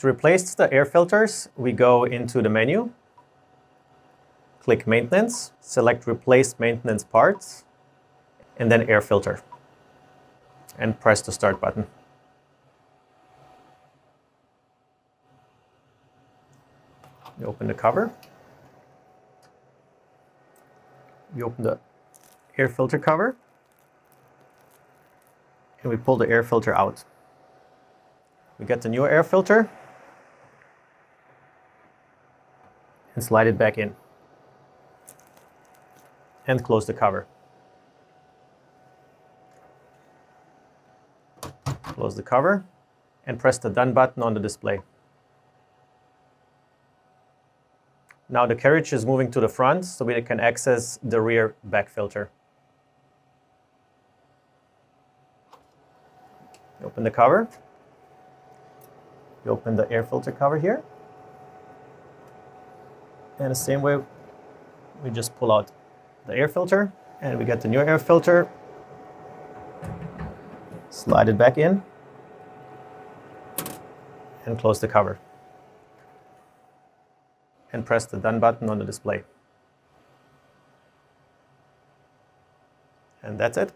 To replace the air filters, we go into the menu, click Maintenance, select Replace Maintenance Parts, and then Air Filter, and press the Start button. You open the cover. You open the air filter cover, and we pull the air filter out. We get the new air filter and slide it back in and close the cover. Close the cover and press the Done button on the display. Now the carriage is moving to the front so we can access the rear back filter. You open the cover. You open the air filter cover here. And the same way, we just pull out the air filter and we get the new air filter. Slide it back in and close the cover. And press the Done button on the display. And that's it.